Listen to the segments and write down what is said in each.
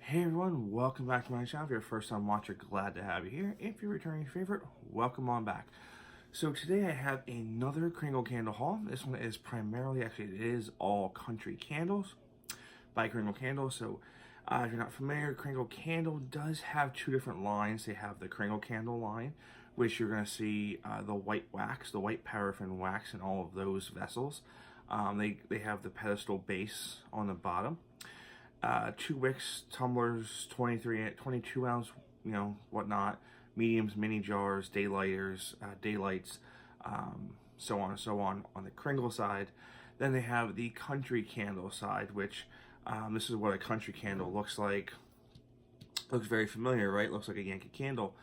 Hey everyone, welcome back to my channel. If you're a first time watcher, glad to have you here. If you're a returning favorite, welcome on back. So today I have another Kringle Candle haul. This one is primarily, actually it is all country candles by Kringle Candle. So if you're not familiar, Kringle Candle does have two different lines. They have the Kringle Candle line, which you're going to see the white wax, the white paraffin wax in all of those vessels. They have the pedestal base on the bottom. 2 wicks, tumblers, 22 ounce, whatnot, mediums, mini jars, daylighters, daylights, so on and so on the Kringle side. Then they have the country candle side, which this is what a country candle looks like. Looks very familiar, right? Looks like a Yankee Candle.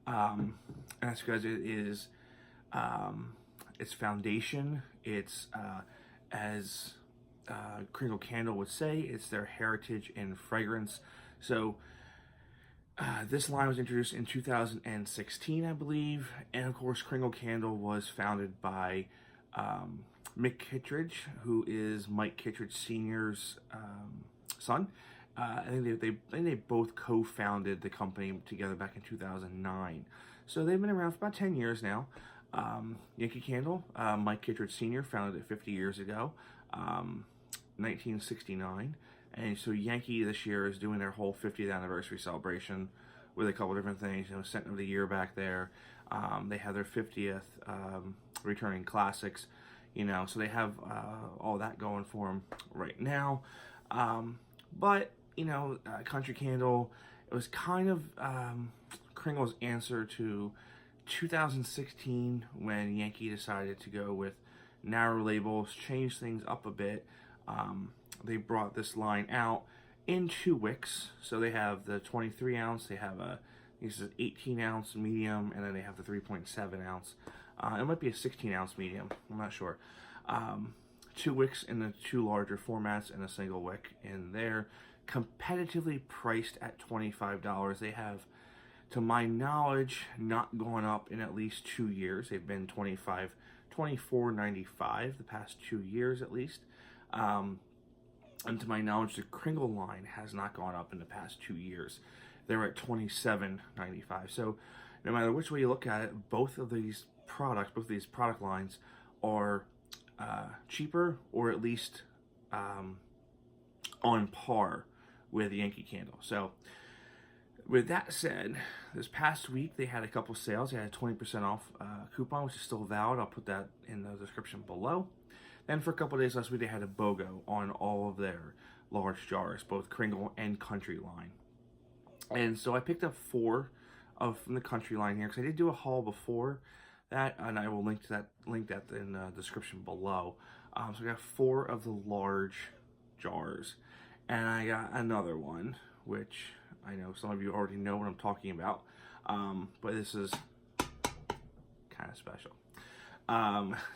And that's because it is its foundation. It's as Kringle Candle would say, it's their heritage and fragrance. So this line was introduced in 2016, I believe, and of course Kringle Candle was founded by Mick Kittredge, who is Mike Kittredge Sr.'s son. I think they both co-founded the company together back in 2009. So they've been around for about 10 years now. Yankee Candle, Mike Kittredge Sr. founded it 50 years ago. 1969, and so Yankee this year is doing their whole 50th anniversary celebration with a couple different things, Scent of the Year back there. They have their 50th returning classics, so they have all that going for them right now. But Country Candle, it was kind of Kringle's answer to 2016 when Yankee decided to go with narrow labels, change things up a bit. They brought this line out in 2 wicks. So they have the 23 ounce, they have this is 18 ounce medium, and then they have the 3.7 ounce. It might be a 16 ounce medium, I'm not sure. 2 wicks in the 2 larger formats and a single wick in there. Competitively priced at $25. They have, to my knowledge, not gone up in at least 2 years. They've been $24.95 the past 2 years at least. And to my knowledge, the Kringle line has not gone up in the past 2 years. They're at $27.95. So no matter which way you look at it, both of these product lines are cheaper, or at least on par with Yankee Candle. So with that said, this past week they had a couple sales. They had a 20% off coupon, which is still valid. I'll put that in the description below. Then for a couple days last week, they had a BOGO on all of their large jars, both Kringle and Country line. And so I picked up 4 from the Country line here, because I did do a haul before that, and I will link that in the description below. So I got 4 of the large jars, and I got another one, which I know some of you already know what I'm talking about, but this is kind of special.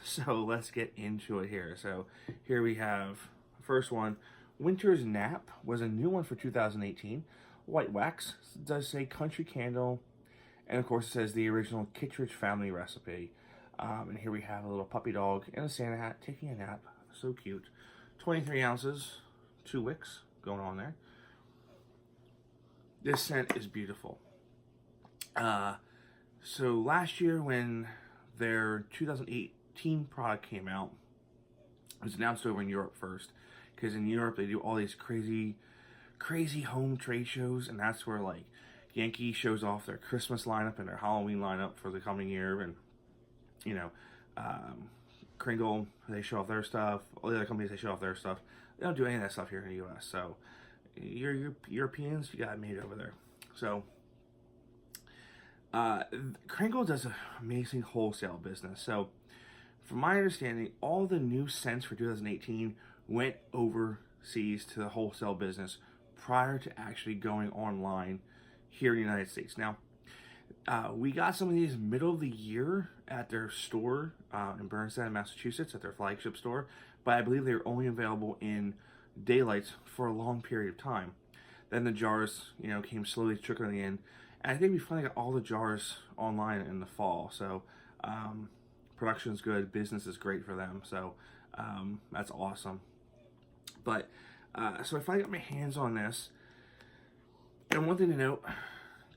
So let's get into it here. So here we have, first one, Winter's Nap was a new one for 2018. White wax, it does say Country Candle, and of course it says the original Kittredge family recipe. And here we have a little puppy dog in a Santa hat taking a nap. So cute. 23 ounces, 2 wicks going on there. This scent is beautiful. So last year when their 2018 product came out, it was announced over in Europe first, because in Europe they do all these crazy home trade shows, and that's where like Yankee shows off their Christmas lineup and their Halloween lineup for the coming year, and Kringle, they show off their stuff. All the other companies, they show off their stuff. They don't do any of that stuff here in the US. So you're Europeans, you got it made over there. So Kringle does an amazing wholesale business. So from my understanding, all the new scents for 2018 went overseas to the wholesale business prior to actually going online here in the United States. Now, we got some of these middle of the year at their store in Bernstein, Massachusetts, at their flagship store, but I believe they were only available in daylights for a long period of time. Then the jars, came slowly trickling in. And I think we finally got all the jars online in the fall. So production's good, business is great for them. So that's awesome. But so I finally got my hands on this. And one thing to note,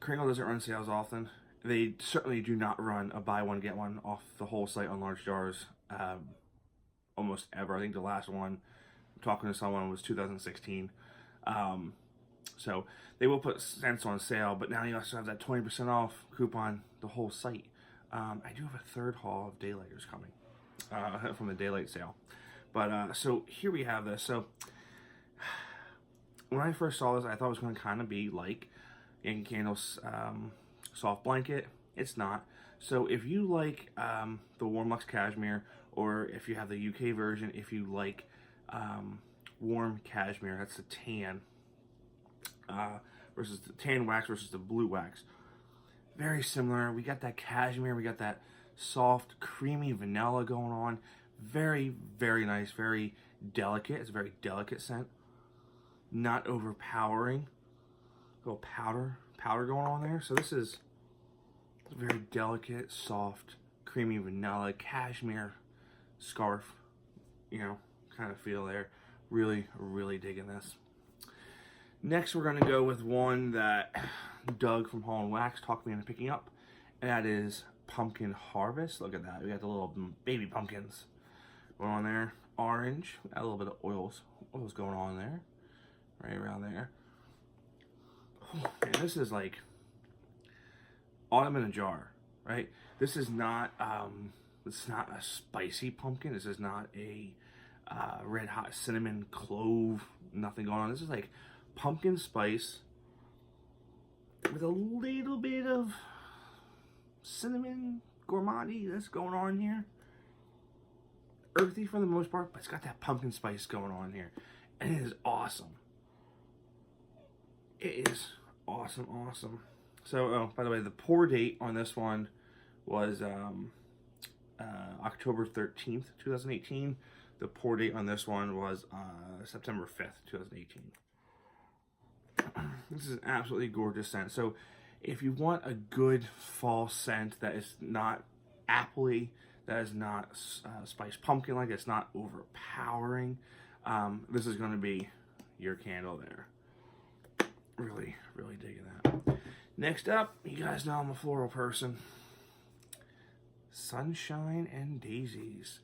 Kringle doesn't run sales often. They certainly do not run a buy one, get one off the whole site on large jars almost ever. I think the last one, talking to someone, was 2016. So they will put scents on sale, but now you also have that 20% off coupon, the whole site. I do have a third haul of daylighters coming from the daylight sale. But so here we have this. So when I first saw this, I thought it was going to kind of be like Yankee Candle's soft blanket. It's not. So if you like the Warm Luxe Cashmere, or if you have the UK version, if you like warm cashmere, that's the tan versus the tan wax versus the blue wax. Very similar. We got that cashmere, we got that soft, creamy vanilla going on. Very, very nice, very delicate. It's a very delicate scent. Not overpowering. A little powder going on there. So this is very delicate, soft, creamy vanilla, cashmere scarf, you know, kind of feel there. Really, really digging this. Next, we're going to go with one that Doug from Holland Wax talked me into picking up, and that is Pumpkin Harvest. Look at that. We got the little baby pumpkins going on there. Orange. Got a little bit of oils going on there. Right around there. Oh, man, this is like autumn in a jar, right? This is not it's not a spicy pumpkin. This is not a red hot cinnamon clove, nothing going on. This is like pumpkin spice with a little bit of cinnamon gourmandy that's going on here. Earthy for the most part, but it's got that pumpkin spice going on here. And it is awesome. It is awesome, awesome. So, oh, by the way, the pour date on this one was October 13th, 2018. The pour date on this one was September 5th, 2018. This is an absolutely gorgeous scent. So, if you want a good fall scent that is not appley, that is not spiced pumpkin-like, it's not overpowering, this is going to be your candle there. Really, really digging that. Next up, you guys know I'm a floral person. Sunshine and Daisies.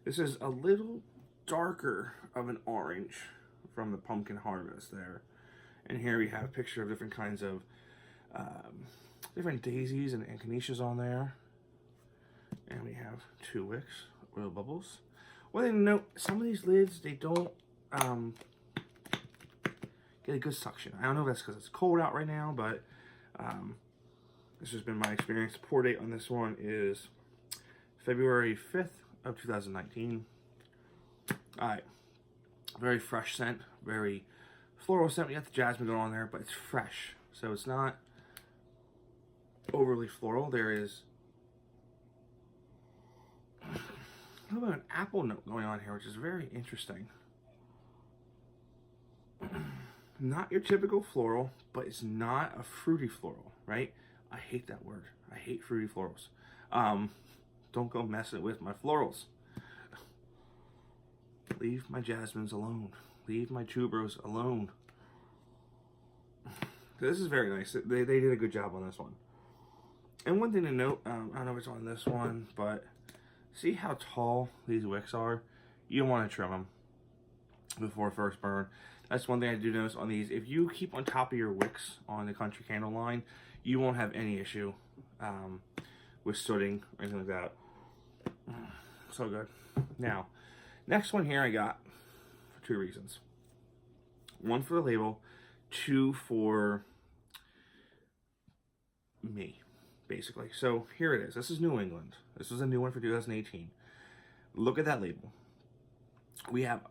This is a little darker of an orange from the Pumpkin Harvest there. And here we have a picture of different kinds of different daisies and Echinacea on there. And we have 2 wicks, oil bubbles. One thing to note, some of these lids, they don't get a good suction. I don't know if that's because it's cold out right now, but this has been my experience. The pour date on this one is February 5th of 2019. Alright, very fresh scent, very floral scent. We got the jasmine going on there, but it's fresh. So it's not overly floral. There is a little bit of an apple note going on here, which is very interesting. Not your typical floral, but it's not a fruity floral, right? I hate that word. I hate fruity florals. Don't go messing with my florals. Leave my jasmines alone. Leave my tuberose alone. This is very nice. They did a good job on this one. And one thing to note, I don't know if it's on this one, but see how tall these wicks are? You don't want to trim them before first burn. That's one thing I do notice on these. If you keep on top of your wicks on the Country Candle line, you won't have any issue with sooting or anything like that. So good. Now, next one here I got for 2 reasons. 1 for the label, 2 for me, basically. So here it is. This is New England. This was a new one for 2018. Look at that label. We have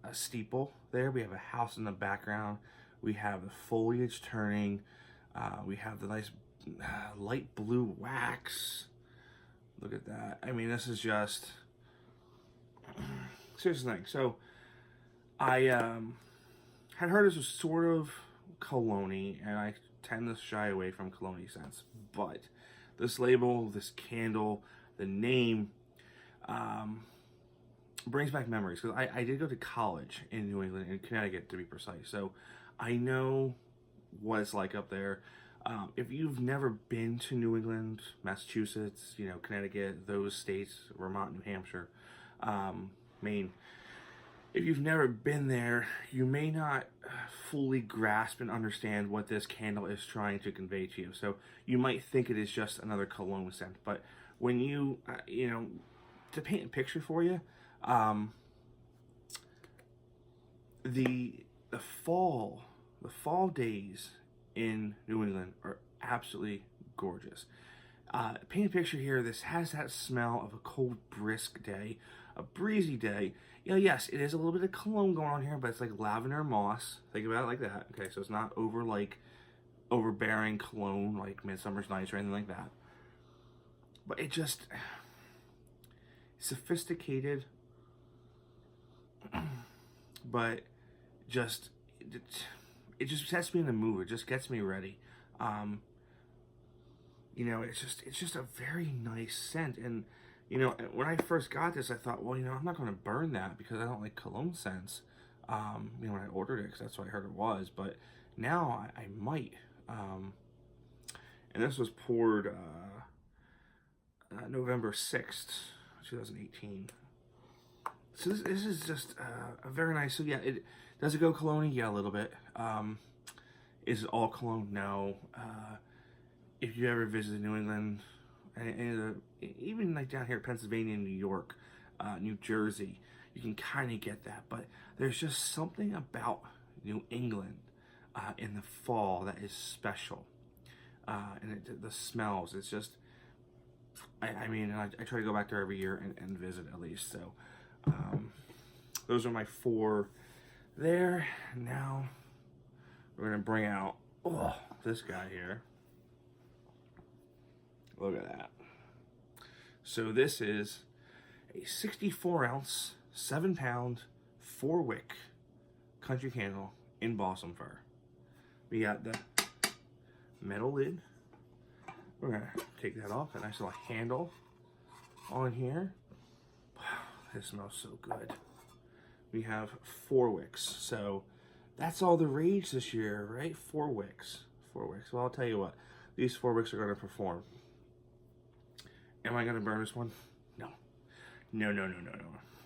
a steeple there. We have a house in the background. We have the foliage turning. We have the nice light blue wax. Look at that. I mean, this is just serious thing. So I had heard this was sort of cologne-y, and I tend to shy away from cologne-y scents. But this label, this candle, the name, brings back memories, because I did go to college in New England, in Connecticut to be precise. So I know what it's like up there. If you've never been to New England, Massachusetts, you know, Connecticut, those states, Vermont, New Hampshire, Maine, if you've never been there, you may not fully grasp and understand what this candle is trying to convey to you. So you might think it is just another cologne scent, but when you, you know, to paint a picture for you, the fall days in New England are absolutely gorgeous. Paint a picture here. This has that smell of a cold, brisk day, a breezy day. You know, yes, it is a little bit of cologne going on here, but it's like lavender moss. Think about it like that. Okay, so it's not overbearing cologne like Midsummer's Nights or anything like that. But it just sophisticated, but just it just sets me in the mood. It just gets me ready. You know, it's just a very nice scent. And you know, when I first got this, I thought, well, you know, I'm not going to burn that because I don't like cologne scents. You know, when I ordered it, because that's what I heard it was. But now I might. And this was poured November 6th, 2018. So this is just a very nice. So yeah, does it go cologne? Yeah, a little bit. Is it all cologne? No. If you ever visited New England, and even like down here, Pennsylvania, New York, New Jersey, you can kind of get that. But there's just something about New England in the fall that is special, and the smells. It's just, I mean, I try to go back there every year and visit at least. So those are my 4 there. Now we're gonna bring out this guy here. Look at that. So this is a 64-ounce, 7-pound, 4-wick country candle in balsam fir. We got the metal lid. We're gonna take that off. A nice little handle on here. Wow, this smells so good. We have 4 wicks. So that's all the rage this year, right? 4 wicks. 4 wicks. Well, I'll tell you what. These 4 wicks are gonna perform. Am I gonna burn this one? No. No.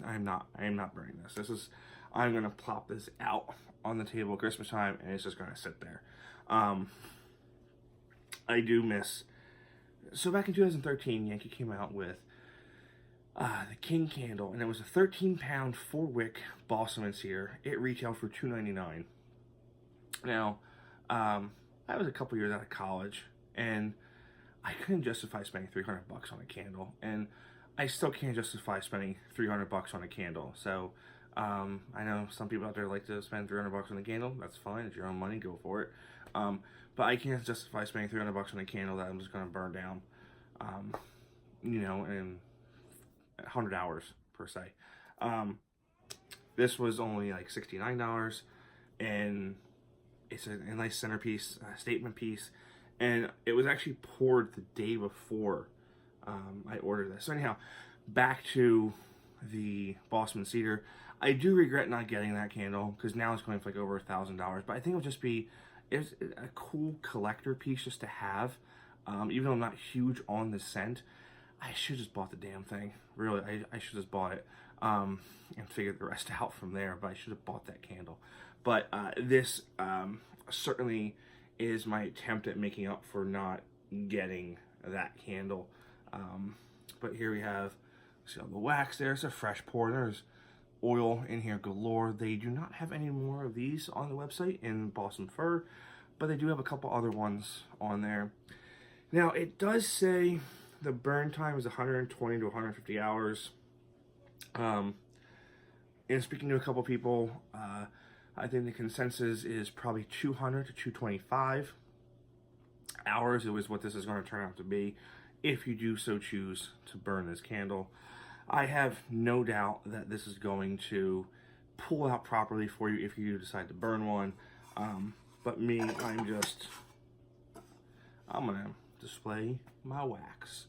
I am not burning this. I'm gonna plop this out on the table at Christmas time, and it's just gonna sit there. I do miss. So back in 2013, Yankee came out with the King Candle, and it was a 13-pound 4-wick balsam and cedar. It retailed for $2.99. Now, I was a couple years out of college, and I couldn't justify spending $300 on a candle, and I still can't justify spending $300 on a candle. So I know some people out there like to spend $300 on a candle. That's fine. It's your own money. Go for it. But I can't justify spending $300 on a candle that I'm just going to burn down, you know, in 100 hours per se. This was only like $69, and it's a nice centerpiece, statement piece. And it was actually poured the day before I ordered this. So anyhow, back to the balsam and cedar. I do regret not getting that candle because now it's going for like over $1,000. But I think it'll just be it's a cool collector piece just to have. Even though I'm not huge on the scent, I should just bought the damn thing. Really, I should just bought it and figured the rest out from there. But I should have bought that candle. But this certainly is my attempt at making up for not getting that candle. But here we have, see all the wax there. It's a fresh pour. There's oil in here galore. They do not have any more of these on the website in balsam fir, but they do have a couple other ones on there. Now it does say the burn time is 120 to 150 hours. And speaking to a couple people, I think the consensus is probably 200 to 225 hours. It was what this is going to turn out to be if you do so choose to burn this candle. I have no doubt that this is going to pull out properly for you if you decide to burn one. But me, I'm going to display my wax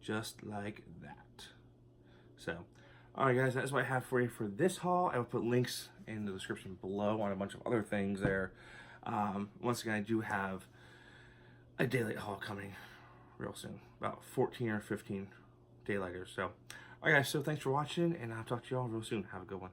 just like that. So, alright guys, that's what I have for you for this haul. I will put links in the description below on a bunch of other things there. Once again, I do have a daylight haul coming real soon, about 14 or 15 daylighters. So, alright guys, so thanks for watching, and I'll talk to you all real soon. Have a good one.